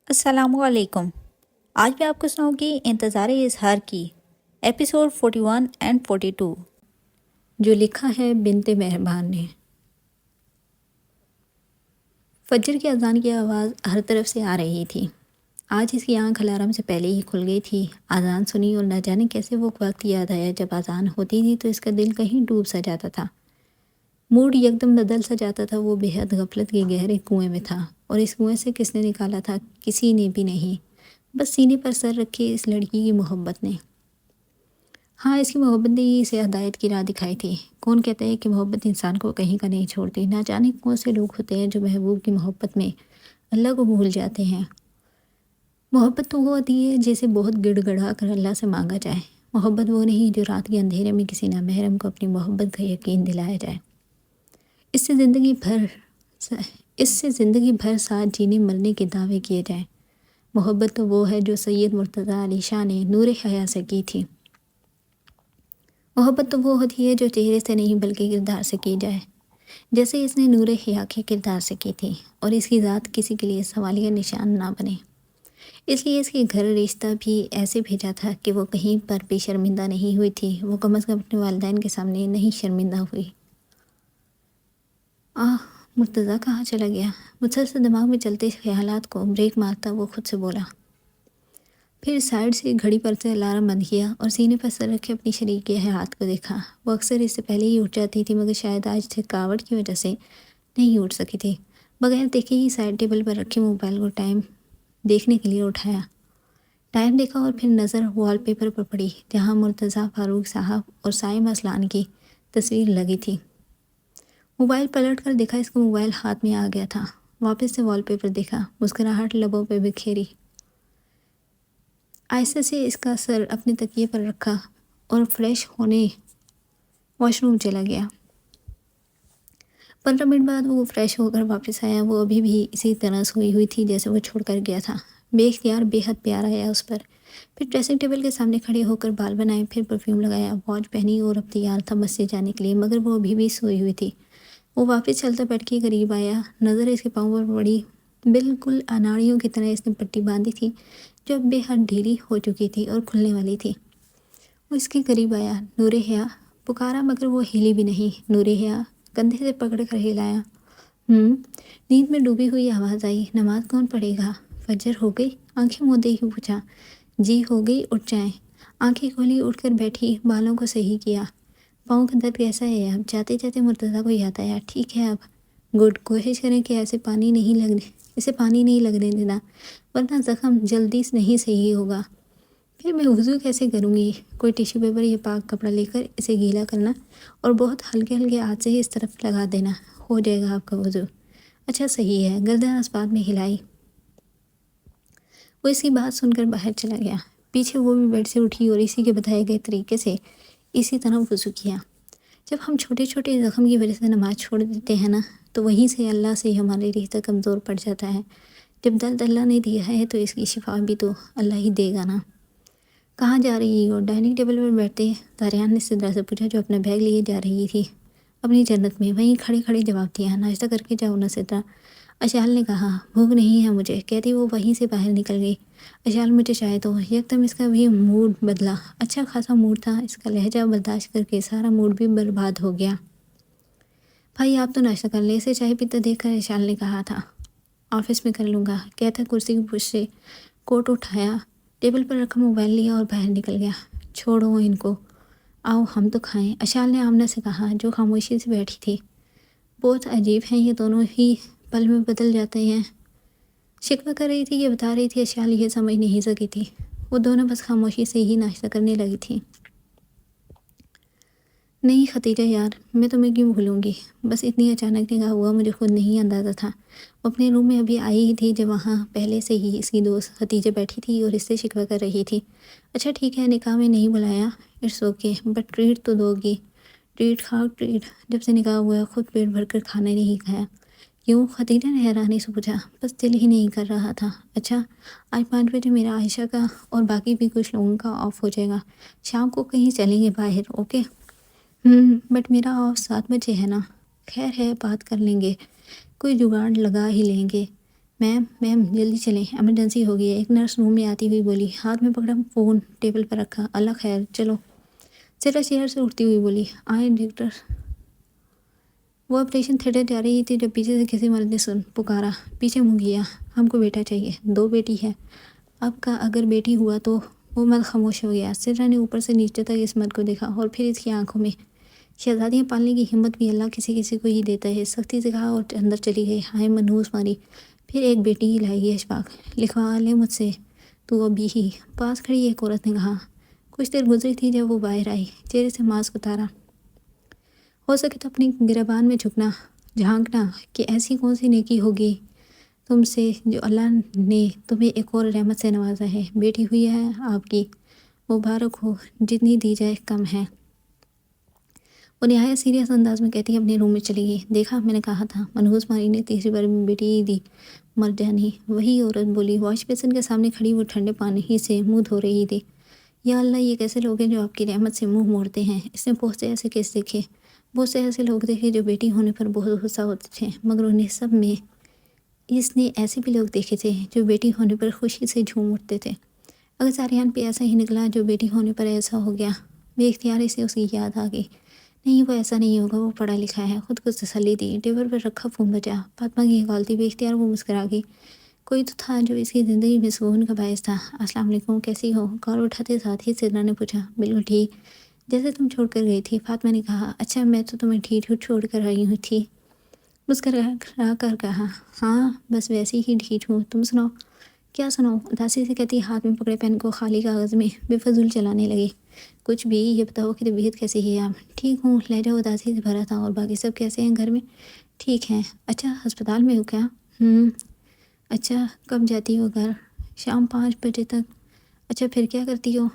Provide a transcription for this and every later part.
السلام علیکم۔ آج میں آپ کو سناؤں گی انتظار اظہار کی ایپیسوڈ 41 اینڈ 42، جو لکھا ہے بنت مہربان نے۔ فجر کی اذان کی آواز ہر طرف سے آ رہی تھی۔ آج اس کی آنکھ الارم سے پہلے ہی کھل گئی تھی۔ اذان سنی اور نہ جانے کیسے وہ وقت یاد آیا جب اذان ہوتی تھی تو اس کا دل کہیں ڈوب سا جاتا تھا۔ موڈ یکدم بدل سا جاتا تھا۔ وہ بے حد غفلت کے گہرے کنویں میں تھا، اور اس کنویں سے کس نے نکالا تھا؟ کسی نے بھی نہیں، بس سینے پر سر رکھے اس لڑکی کی محبت نے۔ ہاں، اس کی محبت نے ہی اسے ہدایت کی راہ دکھائی تھی۔ کون کہتا ہے کہ محبت انسان کو کہیں کا نہیں چھوڑتی؟ نہ جانے کون سے لوگ ہوتے ہیں جو محبوب کی محبت میں اللہ کو بھول جاتے ہیں۔ محبت تو وہ ہوتی ہے جسے بہت گڑ گڑا کر اللہ سے مانگا جائے۔ محبت وہ نہیں جو رات کے اندھیرے میں کسی نامحرم کو اپنی محبت کا یقین دلایا جائے۔ اس سے زندگی بھر ساتھ جینے مرنے کے دعوے کیے جائیں۔ محبت تو وہ ہے جو سید مرتضیٰ علی شاہ نے نور حیا سے کی تھی۔ محبت تو وہ ہوتی ہے جو چہرے سے نہیں بلکہ کردار سے کی جائے، جیسے اس نے نور حیا کے کردار سے کی تھی، اور اس کی ذات کسی کے لیے سوالیہ نشان نہ بنے۔ اس لیے اس کے گھر رشتہ بھی ایسے بھیجا تھا کہ وہ کہیں پر بھی شرمندہ نہیں ہوئی تھی۔ وہ کم از کم اپنے والدین کے سامنے نہیں شرمندہ ہوئی۔ مرتضیٰ کہاں چلا گیا؟ مسلسل دماغ میں چلتے خیالات کو بریک مارتا وہ خود سے بولا۔ پھر سائیڈ سے گھڑی پر سے الارم بند کیا اور سینے پر سر رکھے اپنی شریک کے ہاتھ کو دیکھا۔ وہ اکثر اس سے پہلے ہی اٹھ جاتی تھی، مگر شاید آج تھکاوٹ کی وجہ سے نہیں اٹھ سکی تھی۔ بغیر دیکھے ہی سائیڈ ٹیبل پر رکھے موبائل کو ٹائم دیکھنے کے لیے اٹھایا۔ ٹائم دیکھا اور پھر نظر وال پیپر پر پڑی، جہاں مرتضیٰ فاروق صاحب اور سائمہ اسلان کی تصویر لگی تھی۔ موبائل پلٹ کر دیکھا، اس کا موبائل ہاتھ میں آ گیا تھا۔ واپس سے وال پیپر دیکھا، مسکراہٹ لبوں پہ بکھیری۔ آہستہ سے اس کا سر اپنے تکیے پر رکھا اور فریش ہونے واش روم چلا گیا۔ 15 منٹ بعد وہ فریش ہو کر واپس آیا۔ وہ ابھی بھی اسی طرح سوئی ہوئی تھی جیسے وہ چھوڑ کر گیا تھا۔ بے اختیار بے حد پیار آیا اس پر۔ پھر ڈریسنگ ٹیبل کے سامنے کھڑے ہو کر بال بنائے، پھر پرفیوم لگایا، واچ پہنی اور اب تیار تھا مسجد جانے کے لیے، مگر وہ ابھی بھی سوئی ہوئی تھی۔ وہ واپس چلتا بیٹھ کے قریب آیا، نظر اس کے پاؤں پر پڑی۔ بالکل اناڑیوں کی طرح اس نے پٹی باندھی تھی جو اب بے حد ڈھیلی ہو چکی تھی اور کھلنے والی تھی۔ وہ اس کے قریب آیا۔ نور حیا پکارا، مگر وہ ہلی بھی نہیں۔ نور حیا کندھے سے پکڑ کر ہلایا۔ نیند میں ڈوبی ہوئی آواز آئی، نماز کون پڑھے گا؟ فجر ہو گئی؟ آنکھیں موندے ہی پوچھا۔ جی ہو گئی، اٹھ جائیں۔ آنکھیں کھولی، اٹھ کر بیٹھی، بالوں کو صحیح کیا۔ پاؤں کا درد کیسا ہے اب؟ جاتے جاتے مرتضیٰ کو یاد آیا، ٹھیک ہے اب؟ گڈ، کوشش کریں کہ اسے پانی نہیں لگنے دینا، ورنہ زخم جلدی سے نہیں صحیح ہوگا۔ پھر میں وضو کیسے کروں گی؟ کوئی ٹیشو پیپر یا پاک کپڑا لے کر اسے گیلا کرنا اور بہت ہلکے ہلکے ہاتھ سے اس طرف لگا دینا، ہو جائے گا آپ کا وضو۔ اچھا صحیح ہے۔ گردن اسباب میں ہلائی۔ وہ اس کی بات سن کر باہر چلا گیا۔ پیچھے وہ بھی بیڈ سے اٹھی اور اسی کے بتائے گئے طریقے سے اسی طرح وضو کیا۔ جب ہم چھوٹے چھوٹے زخم کی وجہ سے نماز چھوڑ دیتے ہیں نا، تو وہیں سے اللہ سے ہمارے رشتہ کمزور پڑ جاتا ہے۔ جب درد اللہ نے دیا ہے تو اس کی شفا بھی تو اللہ ہی دے گا نا۔ کہاں جا رہی ہو؟ ڈائننگ ٹیبل پر بیٹھتے داریان نے سدرا سے پوچھا، جو اپنا بیگ لیے جا رہی تھی اپنی جنت میں۔ وہیں کھڑے کھڑے جواب دیا، ناشتہ کر کے جاؤ نا سدرا۔ اشال نے کہا، بھوک نہیں ہے مجھے، کہتی وہ وہیں سے باہر نکل گئی۔ اشال مجھے چاہے تو۔ یکدم اس کا بھی موڈ بدلا۔ اچھا خاصا موڈ تھا، اس کا لہجہ برداشت کر کے سارا موڈ بھی برباد ہو گیا۔ بھائی آپ تو ناشتہ کر لیں، اسے چائے پیتا دیکھ کر اشال نے کہا تھا، آفس میں کر لوں گا، کہتا کرسی کی پشت سے کوٹ اٹھایا، ٹیبل پر رکھا موبائل لیا اور باہر نکل گیا۔ چھوڑو ان کو، آؤ ہم تو کھائیں، اشال نے آمنہ سے کہا، جو خاموشی سے بیٹھی تھی۔ بہت عجیب ہیں یہ دونوں، ہی پل میں بدل جاتے ہیں۔ شکوہ کر رہی تھی یہ بتا رہی تھی، اشال یہ سمجھ نہیں سکی تھی۔ وہ دونوں بس خاموشی سے ہی ناشتہ کرنے لگی تھی۔ نہیں ختیجہ یار، میں تمہیں کیوں بھولوں گی؟ بس اتنی اچانک نکاح ہوا، مجھے خود نہیں اندازہ تھا۔ وہ اپنے روم میں ابھی آئی ہی تھی جب وہاں پہلے سے ہی اس کی دوست ختیجہ بیٹھی تھی اور اس سے شکوہ کر رہی تھی۔ اچھا ٹھیک ہے، نکاح میں نہیں بلایا، اٹس اوکے، بٹ ٹریٹ تو دو گی۔ ٹریٹ کھاؤ ٹریٹ، جب سے نکاح ہوا ہے خود پیٹ بھر کر کھانا نہیں کھایا۔ کیوں؟ ختیجہ نے حیرانی سے پوچھا۔ بس دل ہی نہیں کر رہا تھا۔ اچھا آج 5 بجے میرا عائشہ کا اور باقی بھی کچھ لوگوں کا آف ہو جائے گا، شام کو کہیں چلیں گے باہر، اوکے؟ بٹ میرا آف 7 بجے ہے نا۔ خیر ہے، بات کر لیں گے، کوئی جگاڑ لگا ہی لیں گے۔ میم جلدی چلیں، ایمرجنسی ہو گئی ہے، ایک نرس روم میں آتی ہوئی بولی۔ ہاتھ میں پکڑا فون ٹیبل پر رکھا۔ اللہ خیر، چلو۔ سدرا چیئر سے اٹھتی ہوئی بولی، آئیں ڈاکٹر۔ وہ آپریشن تھیٹر جا رہی تھی جب پیچھے سے کسی مرد نے پکارا۔ پیچھے منہ کیا، ہم کو بیٹا چاہیے، 2 بیٹی ہے۔ اب کا اگر بیٹی ہوا تو۔ وہ مرد خاموش ہو گیا۔ سدرا نے اوپر سے نیچے تک اس مرد کو دیکھا اور پھر اس کی آنکھوں میں۔ شہزادیاں پالنے کی ہمت بھی اللہ کسی کسی کو ہی دیتا ہے، سختی سے کہا اور اندر چلی گئی۔ ہائے منحوس ماری، پھر ایک بیٹی ہی لائے گی اشفاق، لکھوا لے مجھ سے تو ابھی ہی۔ پاس کھڑی ایک عورت نے کہا۔ کچھ دیر گزری تھی جب وہ باہر آئی، چہرے سے ماسک اتارا۔ ہو سکے تو اپنی گریبان میں جھانکنا کہ ایسی کون سی نیکی ہوگی تم سے جو اللہ نے تمہیں ایک اور رحمت سے نوازا ہے۔ بیٹی ہوئی ہے آپ کی، مبارک ہو، جتنی دی جائے کم ہے۔ وہ نہایت سیریس انداز میں کہتی اپنے روم میں چلی گئی۔ دیکھا، میں نے کہا تھا۔ منحوس ماری نے تیسری بار بیٹی ہی دی، مر جانی۔ وہی عورت بولی۔ واش بیسن کے سامنے کھڑی وہ ٹھنڈے پانی سے منہ دھو رہی تھی۔ یا اللہ، یہ کیسے لوگ ہیں جو آپ کی رحمت سے منہ موڑتے ہیں۔ اس نے بہت سے ایسے کیس دیکھے، بہت سے ایسے لوگ دیکھے جو بیٹی ہونے پر بہت غصہ ہوتے تھے، مگر انہیں سب میں اس نے ایسے بھی لوگ دیکھے تھے جو بیٹی ہونے پر خوشی سے جھوم اٹھتے تھے۔ اگر ساریان پہ ایسا ہی نکلا جو بیٹی ہونے پر ایسا ہو گیا۔ بے اختیاری سے اس کی یاد آ گئی۔ نہیں، وہ ایسا نہیں ہوگا، وہ پڑھا لکھا ہے۔ خود کو تسلی دی۔ ٹیبل پر رکھا فون بجا۔ فاطمہ کی کال تھی۔ بے اختیار وہ مسکرا گئی۔ کوئی تو تھا جو اس کی زندگی میں سکون کا باعث تھا۔ السلام علیکم، کیسی ہو؟ کال اٹھاتے ساتھ ہی سدرا نے پوچھا۔ بالکل ٹھیک، جیسے تم چھوڑ کر گئی تھی۔ فاطمہ نے کہا، اچھا، میں تو تمہیں ٹھیک چھوڑ کر آئی ہوں تھی۔ مسکرا کر کہا، ہاں بس ویسے ہی ٹھیک ہوں، تم سناؤ۔ کیا سناؤ؟ اداسی سے کہتی ہاتھ میں پکڑے پین کو خالی کاغذ میں بے فضول چلانے لگی۔ کچھ بھی، یہ بتاؤ کہ طبیعت کیسی ہے آپ؟ ٹھیک ہوں، لہجہ اداسی سے بھرا تھا۔ اور باقی سب کیسے ہیں گھر میں؟ ٹھیک ہیں۔ اچھا، ہسپتال میں ہو کیا؟ اچھا، کب جاتی ہو گھر؟ شام 5 بجے تک۔ اچھا، پھر کیا کرتی ہو؟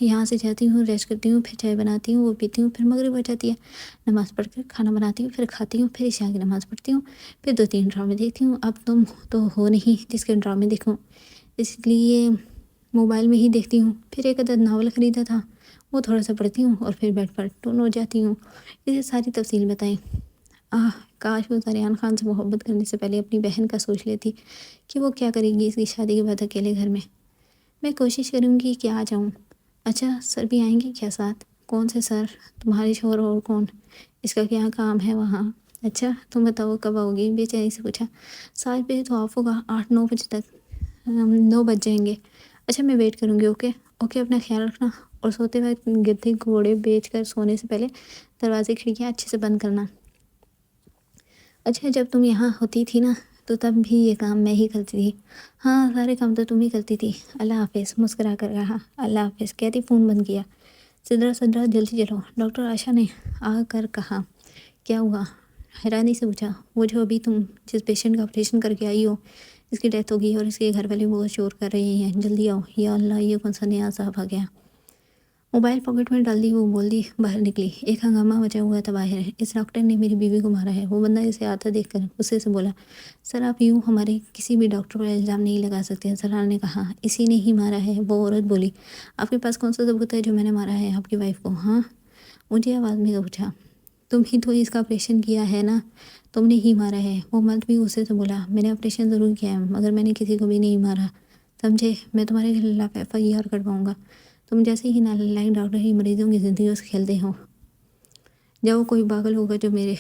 یہاں سے جاتی ہوں، ریسٹ کرتی ہوں، پھر چائے بناتی ہوں، وہ پیتی ہوں، پھر مغرب ہو جاتی ہے، نماز پڑھ کر کھانا بناتی ہوں، پھر کھاتی ہوں، پھر عشاء کی نماز پڑھتی ہوں، پھر 2-3 ڈرامے دیکھتی ہوں۔ اب تم تو ہو نہیں جس کے ڈرامے دیکھوں، اس لیے موبائل میں ہی دیکھتی ہوں۔ پھر ایک عدد ناول خریدا تھا، وہ تھوڑا سا پڑھتی ہوں اور پھر بیڈ پر ٹون ہو جاتی ہوں۔ اسے ساری تفصیل بتائیں۔ کاش وہ زریان خان سے محبت کرنے سے پہلے اپنی بہن کا سوچ لیتی کہ وہ کیا کرے گی اس کی شادی کے بعد اکیلے گھر میں۔ میں کوشش کروں گی کہ آ جاؤں۔ اچھا، سر بھی آئیں گے کیا ساتھ؟ کون سے سر؟ تمہارے شوہر اور کون؟ اس کا کیا کام ہے وہاں؟ اچھا، تم بتاؤ کب آؤ گی؟ بے چینی سے پوچھا۔ 7 بجے تو آف ہوگا، 8-9 بجے تک 9 بج جائیں گے۔ اچھا، میں ویٹ کروں گی۔ اوکے، اپنا خیال رکھنا، اور سوتے وقت گدھے گھوڑے بیچ کر سونے سے پہلے دروازے کھڑکیاں اچھے سے بند کرنا۔ اچھا، جب تم یہاں ہوتی تھی نا تو تب بھی یہ کام میں ہی کرتی تھی؟ ہاں، سارے کام تو تم ہی کرتی تھی۔ اللہ حافظ، مسکرا کر کہا۔ اللہ حافظ کہتی فون بند کیا۔ سدرا جلدی چلو، ڈاکٹر عائشہ نے آ کر کہا۔ کیا ہوا؟ حیرانی سے پوچھا۔ وہ جو ابھی تم جس پیشنٹ کا آپریشن کر کے آئی ہو، اس کی ڈیتھ ہو گئی اور اس کے گھر والے بہت شور کر رہے ہیں، جلدی آؤ۔ یا اللہ، یہ کون سا نیا عذاب آ گیا۔ موبائل پاکٹ میں ڈال دی وہ بول دی۔ باہر نکلی۔ ایک ہنگامہ مچا ہوا تھا باہر۔ اس ڈاکٹر نے میری بیوی کو مارا ہے۔ وہ بندہ اسے آتا دیکھ کر غصے سے بولا۔ سر، آپ یوں ہمارے کسی بھی ڈاکٹر پر الزام نہیں لگا سکتے۔ سرحان نے کہا، اسی نے ہی مارا ہے۔ وہ عورت بولی، آپ کے پاس کون سا ثبوت ہے جو میں نے مارا ہے آپ کی وائف کو؟ ہاں، اونچی آواز میں پوچھا۔ تم ہی تو اس کا آپریشن کیا ہے نا، تم نے ہی مارا ہے۔ وہ مرد بھی غصے سے بولا، میں نے آپریشن ضرور کیا ہے مگر میں نے کسی کو بھی نہیں مارا، سمجھے؟ میں تمہارے خلاف FIR کٹواؤں گا۔ تم جیسے ہی نالائق ڈاکٹر ہی مریضوں کی زندگیوں سے کھیلتے ہو۔ جب وہ کوئی پاگل ہوگا جو میرے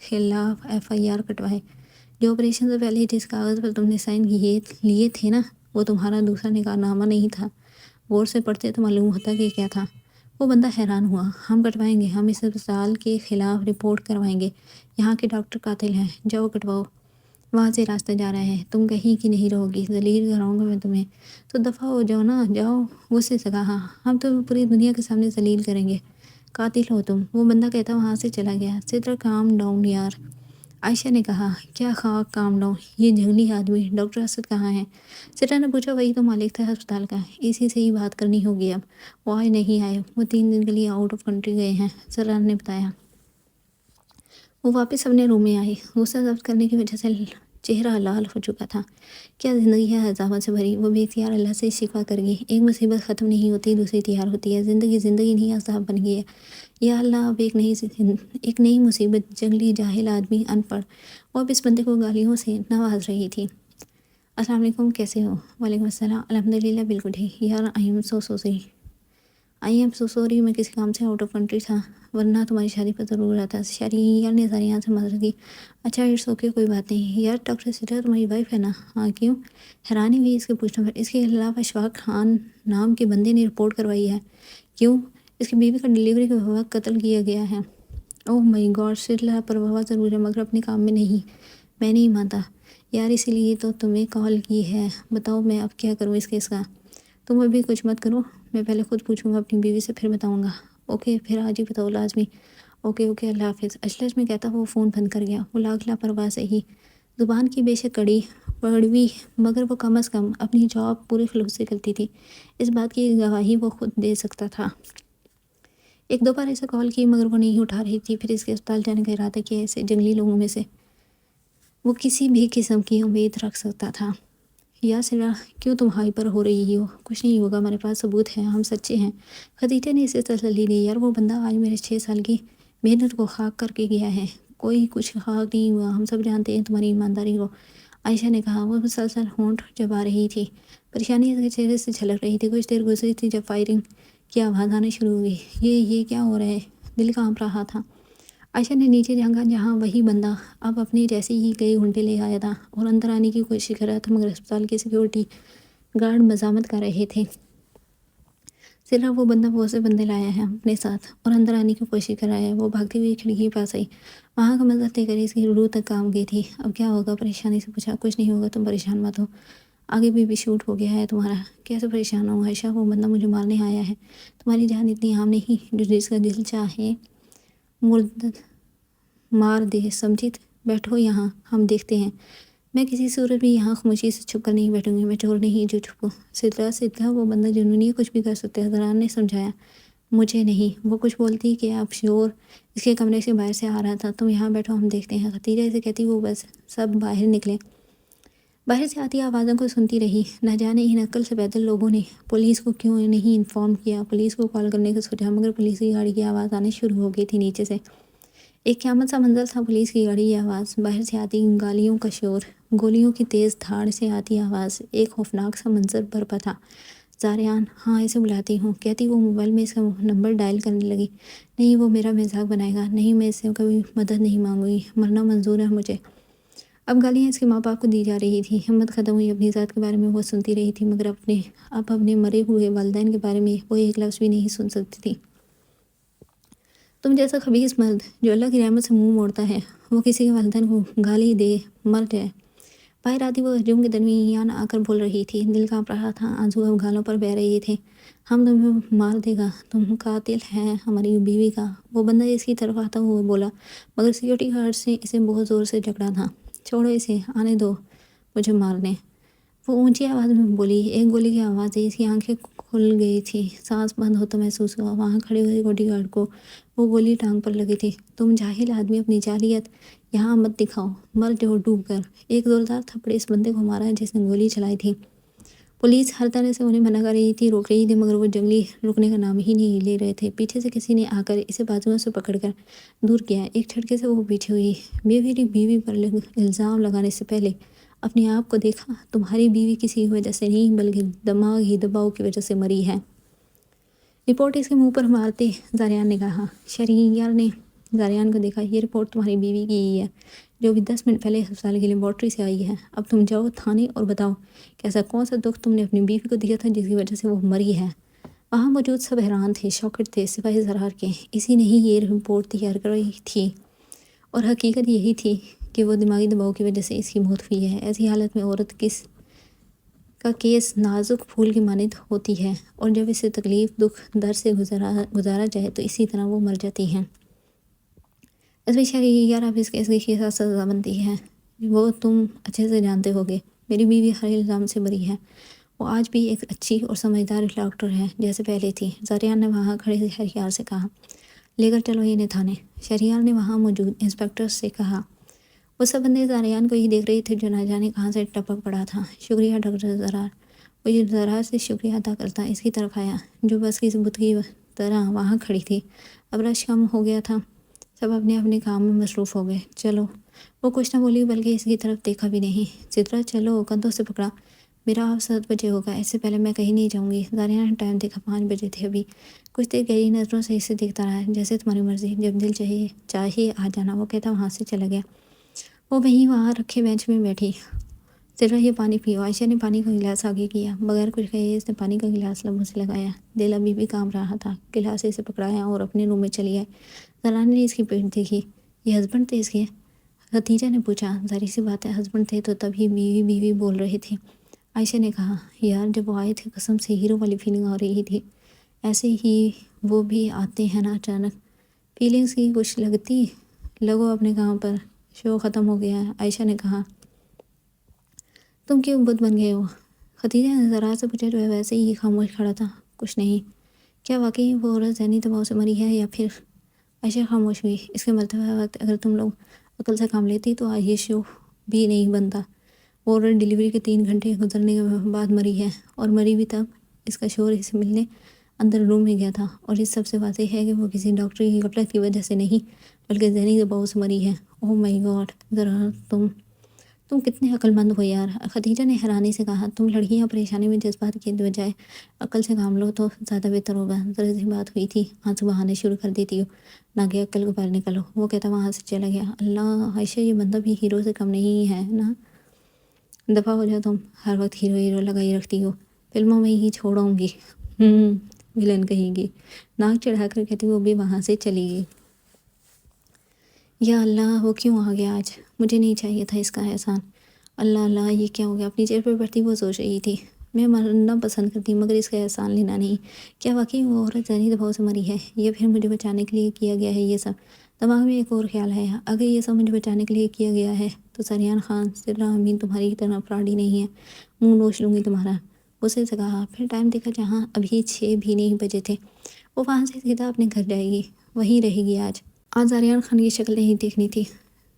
خلاف FIR کٹوائے۔ جو آپریشن سے پہلے جس کاغذ پر تم نے سائن لیے تھے نا، وہ تمہارا دوسرا نکاح نامہ نہیں تھا۔ غور سے پڑھتے تو معلوم ہوتا کہ کیا تھا۔ وہ بندہ حیران ہوا۔ ہم کٹوائیں گے، ہم اس اسپتال کے خلاف رپورٹ کروائیں گے۔ یہاں کے ڈاکٹر قاتل ہیں۔ جاؤ کٹواؤ، وہاں سے راستہ جا رہا ہے، تم کہیں کی نہیں رہو گی، ذلیل کراؤں گا میں تمہیں۔ تو دفع ہو جاؤ نا، جاؤ۔ غصے سے کہا، ہم تمہیں پوری دنیا کے سامنے ذلیل کریں گے، قاتل ہو تم۔ وہ بندہ کہتا وہاں سے چلا گیا۔ سدرا، کام ڈاؤن یار، عائشہ نے کہا۔ کیا کام ڈاؤن؟ یہ جنگلی آدمی ڈاکٹر اسد کہاں ہے؟ سدرا نے پوچھا۔ وہی تو مالک تھا ہسپتال کا، اسی سے ہی بات کرنی ہوگی اب۔ وہ آج نہیں آئے، وہ 3 دن کے لیے آؤٹ آف کنٹری گئے ہیں، سدرا نے بتایا۔ وہ واپس اپنے روم میں آئی۔ غصہ ضبط کرنے کی وجہ سے چہرہ لال ہو چکا تھا۔ کیا زندگی ہے عذابات سے بھری۔ وہ بے اختیار اللہ سے شکوہ کر گئی۔ ایک مصیبت ختم نہیں ہوتی دوسری تیار ہوتی ہے۔ زندگی نہیں عذاب بن گئی ہے۔ یا اللہ، اب ایک نئی مصیبت، جنگلی جاہل آدمی، ان پڑھ۔ وہ اب اس بندے کو گالیوں سے نواز رہی تھی۔ السلام علیکم، کیسے ہو؟ وعلیکم السلام، الحمدللہ بالکل ٹھیک یار، آئی ایم سو سوری، میں کسی کام سے آؤٹ آف کنٹری تھا، ورنہ تمہاری شادی پر ضرور آتا۔ شہری یار نے زاریان سے معذرت کی۔ اچھا اٹس اوکے، کوئی بات نہیں یار، ڈاکٹر سٹرا تمہاری وائف ہے نا؟ ہاں کیوں؟ حیرانی ہوئی اس کے پوچھنے پر۔ اس کے خلاف اشفاق خان نام کے بندے نے رپورٹ کروائی ہے۔ کیوں؟ اس کی بیوی کا ڈلیوری کے وقت قتل کیا گیا ہے۔ اوہ مائی گاڈ، سٹلا پرواہ ضرور ہے مگر اپنے کام میں نہیں۔ میں نہیں مانتا یار، اسی لیے تو تمہیں کال کی ہے۔ بتاؤ میں اب کیا کروں اس کیس کا؟ تم ابھی کچھ مت کرو، میں پہلے خود پوچھوں گا اپنی بیوی سے، پھر بتاؤں گا۔ اوکے پھر آج ہی بتاؤ لازمی۔ اوکے اوکے، اللہ حافظ۔ اجلس میں کہتا وہ فون بند کر گیا۔ وہ لاکھ لاپرواہ سے ہی زبان کی بے شک کڑوی، مگر وہ کم از کم اپنی جاب پورے خلوص سے کرتی تھی۔ اس بات کی گواہی وہ خود دے سکتا تھا۔ ایک دو بار اسے کال کی مگر وہ نہیں اٹھا رہی تھی۔ پھر اس کے اسپتال جانے کا ارادہ کیا۔ ایسے جنگلی لوگوں میں سے وہ کسی بھی قسم کی امید رکھ سکتا تھا۔ یا سلا کیوں تم ہائپر ہو رہی ہو؟ کچھ نہیں ہوگا، ہمارے پاس ثبوت ہے، ہم سچے ہیں۔ خدیجہ نے اسے تسلی دی۔ یار وہ بندہ آج میرے 6 سال کی محنت کو خاک کر کے گیا ہے۔ کوئی کچھ خاک نہیں ہوا، ہم سب جانتے ہیں تمہاری ایمانداری کو، عائشہ نے کہا۔ وہ مسلسل ہونٹ چبا رہی تھی، پریشانی اس کے چہرے سے جھلک رہی تھی۔ کچھ دیر گزری تھی جب فائرنگ کی آواز آنا شروع ہوئی۔ یہ کیا ہو رہا ہے؟ دل کانپ رہا تھا۔ عائشہ نے نیچے جھانکا جہاں وہی بندہ اب اپنی جیسی ہی کئی گھنٹے لے آیا تھا اور اندر آنے کی کوشش کر رہا تھا، مگر اسپتال کے سیکیورٹی گارڈ مزاحمت کر رہے تھے۔ صرف وہ بندہ بہت سے بندے لایا ہے اپنے ساتھ اور اندر آنے کی کوشش کر رہا ہے۔ وہ بھاگتی ہوئی کھڑکی کے پاس آئی، وہاں کا منظر دیکھ کر اس کی روح تک کانپ گئی تھی۔ اب کیا ہوگا؟ پریشانی سے پوچھا۔ کچھ نہیں ہوگا، تم پریشان مت ہو، آگے بھی شوٹ ہو گیا ہے تمہارا۔ کیسے پریشان ہوں عائشہ؟ وہ بندہ مجھے مارنے آیا ہے۔ تمہاری جان اتنی عام نہیں جو جس کا دل چاہے مردد مار دے، سمجھی؟ بیٹھو یہاں، ہم دیکھتے ہیں۔ میں کسی صورت بھی یہاں خاموشی سے چھپ کر نہیں بیٹھوں گی، میں چور نہیں جو چھپوں۔ سدھا وہ بندہ جنونی کچھ بھی کر سکتے ہیں، حضران نے سمجھایا۔ مجھے نہیں، وہ کچھ بولتی کہ اب شور اس کے کمرے سے باہر سے آ رہا تھا۔ تم یہاں بیٹھو، ہم دیکھتے ہیں، خدیجہ اسے کہتی وہ بس سب باہر نکلے۔ باہر سے آتی آوازوں کو سنتی رہی۔ نہ جانے ان عقل سے پیدل لوگوں نے پولیس کو کیوں نہیں انفارم کیا۔ پولیس کو کال کرنے کا سوچا مگر پولیس کی گاڑی کی آواز آنی شروع ہو گئی تھی نیچے سے۔ ایک قیامت سا منظر تھا۔ پولیس کی گاڑی کی آواز، باہر سے آتی گالیوں کا شور، گولیوں کی تیز دھاڑ سے آتی آواز، ایک خوفناک سا منظر برپا تھا۔ زاریان، ہاں اسے بلاتی ہوں، کہتی وہ موبائل میں اس کا نمبر ڈائل کرنے لگی۔ نہیں، وہ میرا مذاق بنائے گا، نہیں میں اس سے کبھی مدد نہیں مانگوں گی، مرنا منظور ہے مجھے۔ اب گالیاں اس کے ماں باپ کو دی جا رہی تھی۔ ہمت ختم ہوئی، اپنی ذات کے بارے میں وہ سنتی رہی تھی مگر اب اپنے مرے ہوئے والدین کے بارے میں وہ ایک لفظ بھی نہیں سن سکتی تھی۔ تم جیسا خبیث مرد جو اللہ کی رحمت سے منہ موڑتا ہے، وہ کسی کے والدین کو گالی دے مر جائے۔ باہر آتی وہ ہجوم کے درمیان آ کر بول رہی تھی، دل کانپ رہا تھا، آنسو اب گالوں پر بہہ رہے تھے۔ ہم تمہیں مار دے گا، تم قاتل ہے ہماری بیوی کا۔ وہ بندہ اس کی طرف آتا ہوا بولا مگر سیکورٹی گارڈ سے اسے بہت زور سے جکڑا تھا۔ چھوڑو اسے، آنے دو مجھے مارنے، وہ اونچی آواز میں بولی۔ ایک گولی کی آواز سے اس کی آنکھیں کھل گئی تھی، سانس بند ہوتا محسوس ہوا۔ وہاں کھڑے ہوئے سیکورٹی گارڈ کو وہ گولی ٹانگ پر لگی تھی۔ تم جاہل آدمی، اپنی جاہلیت یہاں مت دکھاؤ، مر جاؤ ڈوب کر۔ ایک زوردار تھپڑ اس بندے کو مارا جس نے گولی چلائی تھی۔ پولیس ہر طرح سے انہیں منع کر رہی تھی، روک رہی تھی مگر وہ جنگلی رکنے کا نام ہی نہیں لے رہے تھے۔ پیچھے سے کسی نے آ کر اسے بازوؤں سے پکڑ کر دور کیا۔ ایک جھٹکے سے وہ پیچھے ہوئی۔ میری بیوی پر الزام لگانے سے پہلے اپنے آپ کو دیکھا۔ تمہاری بیوی کسی کی وجہ سے نہیں بلکہ دماغی دباؤ کی وجہ سے مری ہے۔ رپورٹ اس کے منہ پر مارتے زاریان نے کہا۔ شہریار نے زاریان کو دیکھا۔ یہ رپورٹ تمہاری بیوی کی ہی ہے جو ابھی 10 منٹ پہلے ہسپتال کی لیبارٹری سے آئی ہے۔ اب تم جاؤ تھانے اور بتاؤ کہ ایسا کون سا دکھ تم نے اپنی بیوی کو دیا تھا جس کی وجہ سے وہ مری ہے۔ وہاں موجود سب حیران تھے، شاکڈ تھے، سوائے زرار کے۔ اسی نے ہی یہ رپورٹ تیار کرائی تھی اور حقیقت یہی تھی کہ وہ دماغی دباؤ کی وجہ سے اس کی موت ہوئی ہے۔ ایسی حالت میں عورت کا کیس نازک پھول کی مانند ہوتی ہے اور جب اسے تکلیف دکھ در سے گزارا جائے تو اسی طرح وہ مر جاتی ہیں۔ اس میں شہریار اب اس کیس کی ساتھ سزا بنتی ہے، وہ تم اچھے سے جانتے ہوگے۔ میری بیوی ہر الزام سے بری ہے، وہ آج بھی ایک اچھی اور سمجھدار ڈاکٹر ہے جیسے پہلے تھی۔ زاریان نے وہاں کھڑے شہریار سے کہا۔ لے کر چلو انہیں تھانے، شہریار نے وہاں موجود انسپکٹر سے کہا۔ وہ سب بندے زاریان کو ہی دیکھ رہے تھے جو نہ جانے کہاں سے ٹپک پڑا تھا۔ شکریہ ڈاکٹر زرار، وہ زرار سے شکریہ ادا کرتا اس کی طرف آیا جو بس کی بت کی طرح وہاں کھڑی تھی۔ اب رش کم ہو گیا تھا، سب اپنے اپنے کام میں مصروف ہو گئے۔ چلو وہ کچھ نہ بولی بلکہ اس کی طرف دیکھا بھی نہیں۔ سدرا چلو کندھوں سے پکڑا، میرا آپ 7 بجے ہوگا، اس سے پہلے میں کہیں نہیں جاؤں گی۔ زاریہ نے ٹائم دیکھا، 5 بجے تھے ابھی۔ کچھ دیر گہری نظروں سے اسے دیکھتا رہا، جیسے تمہاری مرضی، جب دل چاہیے آ جانا، وہ کہتا وہاں سے چلا گیا۔ وہ وہاں رکھے بینچ میں بیٹھی۔ سدرا یہ پانی پیو۔ عائشہ نے پانی کا گلاس آگے کیا، بغیر کچھ کہے اس نے پانی کا گلاس لبوں سے لگایا۔ دل ابھی بھی کانپ رہا تھا، گلاس اسے پکڑایا اور اپنے روم میں چلی آئی۔ زرانہ نے اس کی پیٹھ دیکھی، یہ ہسبینڈ تھے اس کے؟ ختیجہ نے پوچھا۔ ظاہر سی بات ہے ہسبینڈ تھے تو تب ہی بیوی بیوی بول رہے تھے۔ عائشہ نے کہا، یار جب وہ آئے تھے قسم سے ہیرو والی فیلنگ آ رہی تھی، ایسے ہی وہ بھی آتے ہیں نا اچانک، فیلنگز کی کچھ لگتی۔ لگو اپنے کام پر، شو ختم ہو گیا ہے۔ عائشہ نے کہا، تم کیوں بت بن گئے ہو؟ ختیجہ نے ذرا سے پوچھا، جو ہے ویسے ہی خاموش کھڑا تھا۔ کچھ نہیں۔ کیا واقعی وہ عورت ذہنی دباؤ سے مری ہے یا پھر؟ عائشہ خاموش ہوئی۔ اس کے مرتے ہوئے وقت اگر تم لوگ عقل سے کام لیتی تو آج یہ شو بھی نہیں بنتا۔ وہ عورت ڈیلیوری کے 3 گھنٹے گزرنے کے بعد مری ہے، اور مری بھی تب اس کا شوہر اسے ملنے اندر روم میں گیا تھا، اور اس سب سے واضح ہے کہ وہ کسی ڈاکٹر کی غفلت کی وجہ سے نہیں بلکہ ذہنی دباؤ سے مری ہے۔ اوہ مائی گاڈ، ذرا تم کتنے عقل مند ہو یار، ختیجہ نے حیرانی سے کہا۔ تم لڑکیاں پریشانی میں جذبات کے بجائے عقل سے کام لو تو زیادہ بہتر ہوگا۔ ذرا سی بات ہوئی تھی، آنسو بہانے شروع کر دیتی ہو، نہ کہ عقل کو باہر نکلو۔ وہ کہتا وہاں سے چلا گیا۔ اللہ، عائشہ یہ بندہ بھی ہیرو سے کم نہیں ہے نا؟ دفعہ ہو جاؤ، تم ہر وقت ہیرو ہیرو لگائی رکھتی ہو، فلموں میں ہی چھوڑوں گی۔ ولن کہے گی، ناک چڑھا کر کہتی وہ بھی وہاں سے چلی گئی۔ یا اللہ، وہ کیوں آ گیا آج؟ مجھے نہیں چاہیے تھا اس کا احسان۔ اللہ اللہ، یہ کیا ہو گیا؟ اپنی چیئر پر بیٹھتی وہ سوچ رہی تھی، میں مرنا پسند کرتی مگر اس کا احسان لینا نہیں۔ کیا واقعی وہ عورت ذہنی دباؤ سے مری ہے، یا پھر مجھے بچانے کے لیے کیا گیا ہے یہ سب؟ دماغ میں ایک اور خیال ہے، اگر یہ سب مجھے بچانے کے لیے کیا گیا ہے تو سریان خان سدرا امین تمہاری طرح فراڈی نہیں ہے، منہ نوچ لوں گی تمہارا۔ اسے سے کہا، پھر ٹائم دیکھا، جہاں ابھی 6 بھی نہیں بجے تھے۔ وہ وہاں سے سیدھا اپنے گھر جائے گی، وہیں رہے گی آج زاریان خان کی شکل نہیں دیکھنی تھی۔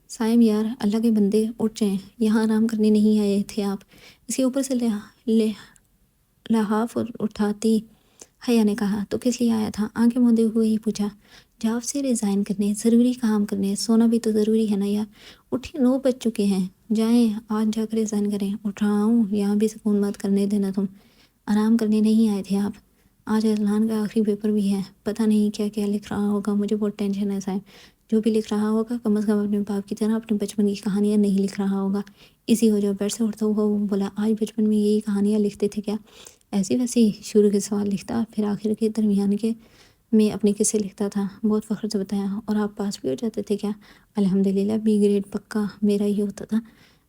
سائم یار، اللہ کے بندے اٹھ جائیں، یہاں آرام کرنے نہیں آئے تھے آپ؟ اس کے اوپر سے لحاف اٹھاتی حیا نے کہا، تو کس لیے آیا تھا؟ آنکھیں موندے ہوئے ہی پوچھا، جاب سے ریزائن کرنے، ضروری کام کرنے، سونا بھی تو ضروری ہے نا یار۔ اٹھیں، 9 بج چکے ہیں، جائیں آج جا کر ریزائن کریں۔ اٹھ رہا ہوں، یہاں بھی سکون مت کرنے دینا تم۔ آرام کرنے نہیں آئے تھے آپ؟ آج اذلان کا آخری پیپر بھی ہے، پتہ نہیں کیا کیا لکھ رہا ہوگا، مجھے بہت ٹینشن ہے سائم۔ جو بھی لکھ رہا ہوگا کم از کم اپنے باپ کی طرح اپنے بچپن کی کہانیاں نہیں لکھ رہا ہوگا۔ اسی وجہ بیٹھ سے اٹھتا ہوا وہ بولا، آج بچپن میں یہی کہانیاں لکھتے تھے کیا؟ ایسی ویسی شروع کے سوال لکھتا، پھر آخر کے درمیان کے میں اپنے قصے لکھتا تھا، بہت فخر سے بتایا۔ اور آپ پاس بھی ہو جاتے تھے کیا؟ الحمدللہ، بی گریڈ پکا میرا ہی ہوتا تھا۔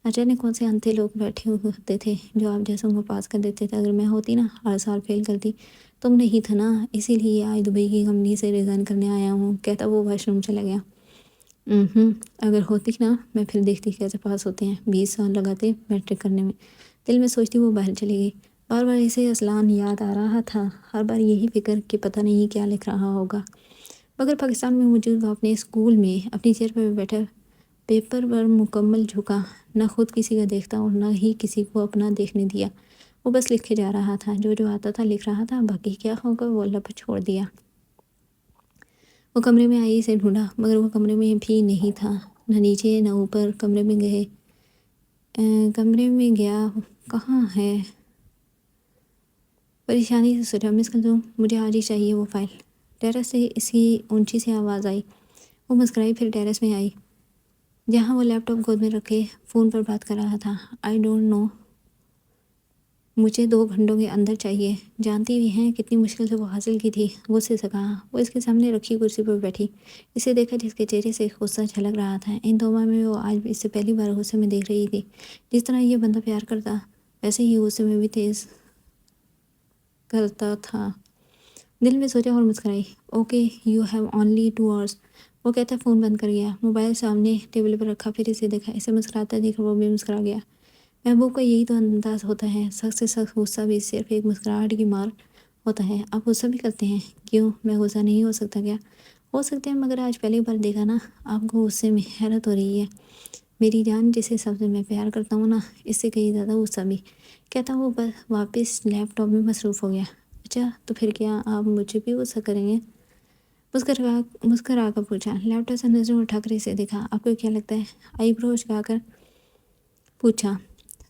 اچانک کون سے انتھے لوگ بیٹھے ہوتے تھے جو آپ جیسوں کو پاس کر دیتے تھے؟ اگر میں ہوتی نا ہر سال فیل کرتی، تم نہیں تھا نا، اسی لیے آج دبئی کی کمپنی سے ریزائن کرنے آیا ہوں، کہتا وہ واش روم چلا گیا۔ اگر ہوتی نا، میں پھر دیکھتی کیسے پاس ہوتے ہیں، 20 سال لگاتے میٹرک کرنے میں۔ دل میں سوچتی وہ باہر چلی گئی۔ بار بار اسے اذلان یاد آ رہا تھا، ہر بار یہی فکر کہ پتہ نہیں کیا لکھ رہا ہوگا۔ مگر پاکستان میں موجود وہ اپنے اسکول میں اپنی چیئر پر بیٹھا پیپر پر مکمل جھکا، نہ خود کسی کا دیکھتا اور نہ ہی کسی کو اپنا دیکھنے دیا۔ وہ بس لکھے جا رہا تھا، جو آتا تھا لکھ رہا تھا، باقی کیا ہوگا وہ اللہ پر چھوڑ دیا۔ وہ کمرے میں آئی، اسے ڈھونڈا مگر وہ کمرے میں بھی نہیں تھا، نہ نیچے نہ اوپر۔ کمرے میں گیا، کہاں ہے؟ پریشانی سے سوچا، مس کلثوم، مجھے آج ہی چاہیے وہ فائل۔ ٹیرس سے اس کی اونچی سی آواز آئی۔ وہ مسکرائی، پھر ٹیرس میں آئی جہاں وہ لیپ ٹاپ گود میں رکھے فون پر بات کر رہا تھا۔ آئی ڈونٹ نو، مجھے 2 گھنٹوں کے اندر چاہیے۔ جانتی بھی ہیں کتنی مشکل سے وہ حاصل کی تھی؟ غصے سے کہا۔ وہ اس کے سامنے رکھی کرسی پر بیٹھی، اسے دیکھا جس کے چہرے سے غصہ جھلک رہا تھا۔ ان 2 ماہ میں وہ آج اس سے پہلی بار غصے میں دیکھ رہی تھی۔ جس طرح یہ بندہ پیار کرتا ویسے ہی غصے میں بھی تیز کرتا تھا۔ دل میں سوچا اور مسکرائی۔ Okay, you have only 2 hours۔ وہ کہتا فون بند کر گیا، موبائل سامنے ٹیبل پر رکھا، پھر اسے دیکھا، اسے مسکراتا دیکھ وہ بھی مسکرا گیا۔ محبوب کا یہی تو انداز ہوتا ہے، سخت سے سخت غصہ بھی صرف ایک مسکراہٹ کی مار ہوتا ہے۔ آپ غصہ بھی کرتے ہیں؟ کیوں، میں غصہ نہیں ہو سکتا کیا؟ ہو سکتے ہیں، مگر آج پہلی بار دیکھا نا آپ کو غصے میں۔ حیرت ہو رہی ہے میری جان، جسے سب سے میں پیار کرتا ہوں نا، اس سے کہیں زیادہ غصہ بھی۔ کہتا وہ بس واپس لیپ ٹاپ میں مصروف ہو گیا۔ اچھا، تو پھر کیا آپ مجھے بھی غصہ کریں گے؟ مسکرا کر پوچھا۔ لیپ ٹاپ سے نظریں اٹھا کر اسے دیکھا۔ آپ کو کیا لگتا ہے؟ آئی برو اچکا کر پوچھا۔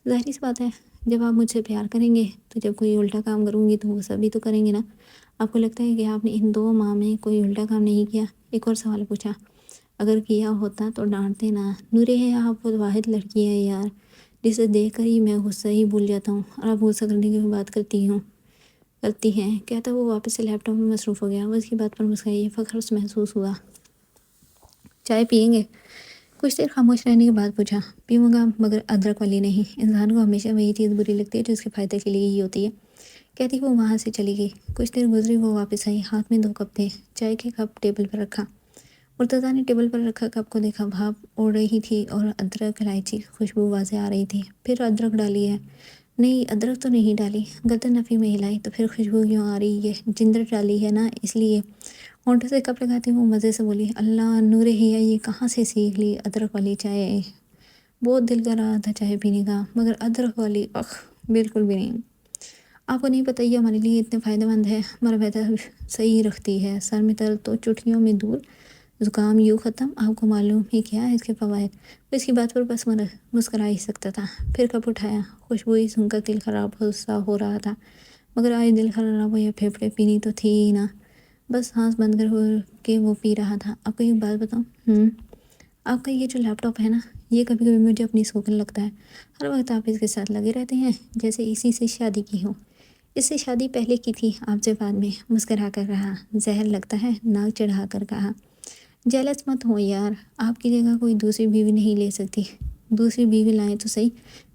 ظاہری سی بات ہے، جب آپ مجھ سے پیار کریں گے تو جب کوئی الٹا کام کروں گی تو وہ سبھی تو کریں گے نا۔ آپ کو لگتا ہے کہ آپ نے ان 2 ماہ میں کوئی الٹا کام نہیں کیا؟ ایک اور سوال پوچھا۔ اگر کیا ہوتا تو ڈانٹتے نا۔ نورے ہے آپ وہ واحد لڑکی ہے یار جسے دیکھ کر ہی میں غصہ ہی بھول جاتا ہوں اور آپ غصہ کرنے کی بات کرتی ہیں کہتا وہ واپس سے لیپ ٹاپ میں مصروف ہو گیا۔ وہ اس کی بات پر مسکرائی، فخر محسوس ہوا۔ چائے پئیں گے؟ کچھ دیر خاموش رہنے کے بعد پوچھا۔ پیوں گا مگر ادرک والی نہیں، انسان کو ہمیشہ وہی چیز بری لگتی ہے جو اس کے فائدے کے لیے ہی ہوتی ہے، کہتی وہ وہاں سے چلی گئی۔ کچھ دیر گزری، وہ واپس آئی، ہاتھ میں 2 کپ تھے۔ چائے کے کپ ٹیبل پر رکھا۔ مرتضیٰ نے ٹیبل پر رکھا کپ کو دیکھا، بھاپ اڑ رہی تھی اور ادرک الائچی کی خوشبو واضح آ رہی تھی۔ پھر ادرک ڈالی ہے؟ نہیں ادرک تو نہیں ڈالی۔ گردن نفی میں ہلائی، تو پھر خوشبو کیوں آ رہی ہے؟ جنجر ڈالی ہے نا اس لیے۔ ہونٹوں سے کپ لگاتی وہ مزے سے بولی، اللہ نور ہیا یہ کہاں سے سیکھ لی ادرک والی چائے؟ بہت دل کر رہا تھا چائے پینے کا مگر ادرک والی بالکل بھی نہیں۔ آپ کو نہیں پتہ یہ ہمارے لیے اتنے فائدہ مند ہے، ہمارا ویدر صحیح رکھتی ہے، سر میں درد تو چٹکیوں میں دور، زکام یوں ختم، آپ کو معلوم ہی کیا ہے اس کے فوائد۔ وہ اس کی بات پر بس مسکرا ہی سکتا تھا۔ پھر کپ اٹھایا، خوشبو ہی سن کر دل خراب سا ہو رہا تھا، مگر آج دل خراب ہو یا پھیپھڑے پینی تو تھی ہی نا، بس آنکھ بند کر کے وہ پی رہا تھا۔ آپ کو ایک بات بتاؤں، آپ کا یہ جو لیپ ٹاپ ہے نا، یہ کبھی کبھی مجھے اپنی سوگن لگتا ہے۔ ہر وقت آپ اس کے ساتھ لگے رہتے ہیں جیسے اسی سے شادی کی ہو۔ اس سے شادی پہلے کی تھی، آپ سے بعد میں۔ مسکرا کر رہا، زہر لگتا ہے، ناک چڑھا کر کہا۔ جیلس مت ہو یار، آپ کی جگہ کوئی دوسری بیوی نہیں لے سکتی۔ دوسری بیوی لائیں تو صحیح،